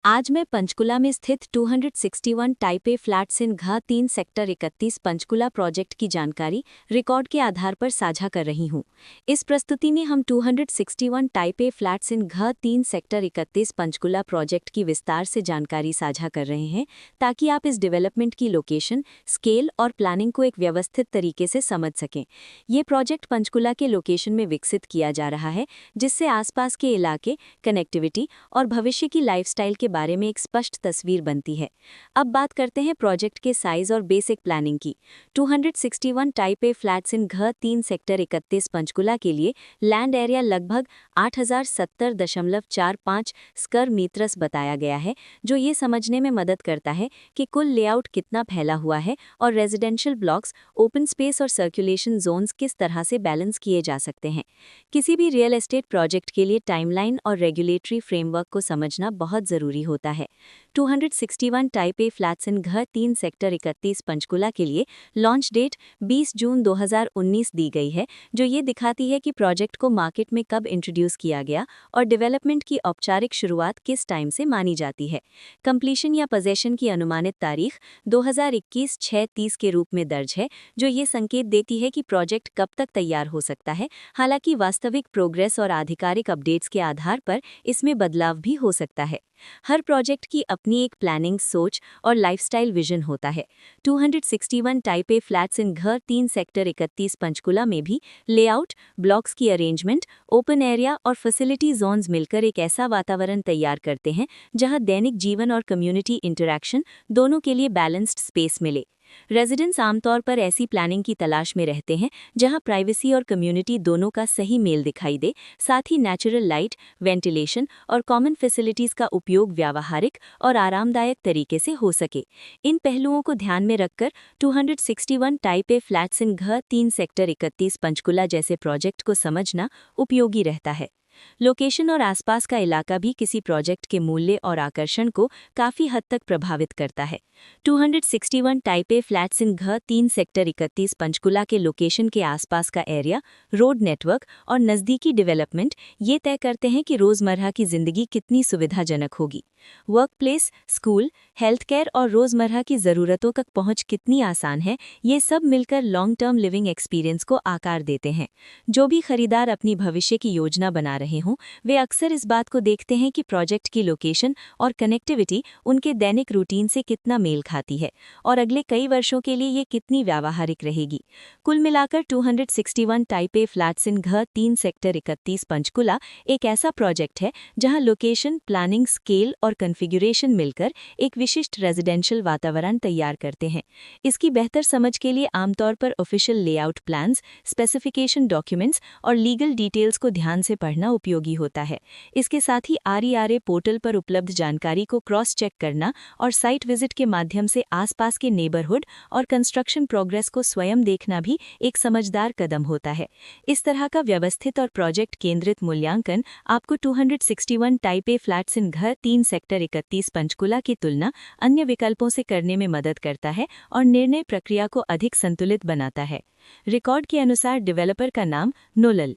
आज मैं पंचकुला में स्थित 261 टाइप ए फ्लैट्स इन घ 3 सेक्टर 31 पंचकुला प्रोजेक्ट की जानकारी रिकॉर्ड के आधार पर साझा कर रही हूं। इस प्रस्तुति में हम 261 टाइप ए फ्लैट्स इन घ 3 सेक्टर 31 पंचकुला प्रोजेक्ट की विस्तार से जानकारी साझा कर रहे हैं, ताकि आप इस डेवलपमेंट की लोकेशन, स्केल और प्लानिंग को एक व्यवस्थित तरीके से समझ सकें। ये प्रोजेक्ट पंचकुला के लोकेशन में विकसित किया जा रहा है, जिससे आसपास के इलाके, कनेक्टिविटी और भविष्य की लाइफस्टाइल के बारे में एक स्पष्ट तस्वीर बनती है। अब बात करते हैं प्रोजेक्ट के साइज और बेसिक प्लानिंग की। 261 टाइप ए फ्लैट्स इन घ 3 सेक्टर 31 पंचकुला के लिए लैंड एरिया लगभग 8070.45 स्क्वायर मीटर्स बताया गया है, जो ये समझने में मदद करता है कि कुल लेआउट कितना फैला हुआ है और रेजिडेंशियल ब्लॉक्स, ओपन स्पेस और सर्कुलेशन जोन्स किस तरह से बैलेंस किए जा सकते हैं। किसी भी रियल एस्टेट प्रोजेक्ट के लिए टाइमलाइन और रेगुलेटरी फ्रेमवर्क को समझना बहुत ज़रूरी होता है। 261 टाइप ए फ्लैट्स इन घ 3 सेक्टर 31 पंचकुला के लिए लॉन्च डेट 20 जून 2019 दी गई है, जो ये दिखाती है कि प्रोजेक्ट को मार्केट में कब इंट्रोड्यूस किया गया और डेवलपमेंट की औपचारिक शुरुआत किस टाइम से मानी जाती है। कंप्लीशन या पोजेशन की अनुमानित तारीख 2021-6-30 के रूप में दर्ज है, जो ये संकेत देती है कि प्रोजेक्ट कब तक तैयार हो सकता है। हालांकि वास्तविक प्रोग्रेस और आधिकारिक अपडेट्स के आधार पर इसमें बदलाव भी हो सकता है। हर प्रोजेक्ट की अपनी एक प्लानिंग, सोच और लाइफस्टाइल विजन होता है। 261 टाइप ए फ्लैट्स इन घ 3 सेक्टर 31 पंचकुला में भी लेआउट, ब्लॉक्स की अरेंजमेंट, ओपन एरिया और फैसिलिटी जोन्स मिलकर एक ऐसा वातावरण तैयार करते हैं जहां दैनिक जीवन और कम्युनिटी इंटरैक्शन दोनों के लिए बैलेंस्ड स्पेस मिले। रेजिडेंट्स आमतौर पर ऐसी प्लानिंग की तलाश में रहते हैं जहां प्राइवेसी और कम्युनिटी दोनों का सही मेल दिखाई दे, साथ ही नेचुरल लाइट, वेंटिलेशन और कॉमन फैसिलिटीज का उपयोग व्यावहारिक और आरामदायक तरीके से हो सके। इन पहलुओं को ध्यान में रखकर 261 टाइप ए फ्लैट्स इन घ 3 सेक्टर 31 पंचकुला जैसे प्रोजेक्ट को समझना उपयोगी रहता है। लोकेशन और आसपास का इलाका भी किसी प्रोजेक्ट के मूल्य और आकर्षण को काफ़ी हद तक प्रभावित करता है। 261 टाइप ए फ्लैट्स इन घ 3 सेक्टर 31 पंचकुला के लोकेशन के आसपास का एरिया, रोड नेटवर्क और नज़दीकी डेवलपमेंट ये तय करते हैं कि रोज़मर्रा की ज़िंदगी कितनी सुविधाजनक होगी। Work place, school, health care और रोज़मर्रा की ज़रूरतों तक पहुँच कितनी आसान है, ये सब मिलकर लॉन्ग टर्म लिविंग एक्सपीरियंस को आकार देते हैं। जो भी खरीदार अपनी भविष्य की योजना बना रहे हों, वे अक्सर इस बात को देखते हैं कि प्रोजेक्ट की लोकेशन और कनेक्टिविटी उनके दैनिक रूटीन से कितना मेल खाती है और अगले कई वर्षों के लिए ये कितनी व्यावहारिक रहेगी। कुल मिलाकर 261 टाइप ए फ्लैट्स इन घ 3 सेक्टर 31 पंचकुला एक ऐसा प्रोजेक्ट है जहां लोकेशन, प्लानिंग, स्केल और कॉन्फ़िगरेशन मिलकर एक विशिष्ट रेजिडेंशियल वातावरण तैयार करते हैं। इसकी बेहतर समझ के लिए आमतौर पर official layout plans, specification documents और लीगल डिटेल्स को ध्यान से पढ़ना उपयोगी होता है। इसके साथ ही RERA पोर्टल पर उपलब्ध जानकारी को क्रॉस चेक करना और साइट विजिट के माध्यम से आसपास के नेबरहुड और कंस्ट्रक्शन प्रोग्रेस को स्वयं देखना भी एक समझदार कदम होता है। इस तरह का व्यवस्थित और प्रोजेक्ट केंद्रित मूल्यांकन आपको 261 टाइप ए फ्लैट्स इन घ 3 सेक्टर 31 पंचकुला की तुलना अन्य विकल्पों से करने में मदद करता है और निर्णय प्रक्रिया को अधिक संतुलित बनाता है। रिकॉर्ड के अनुसार डेवलपर का नाम नोलल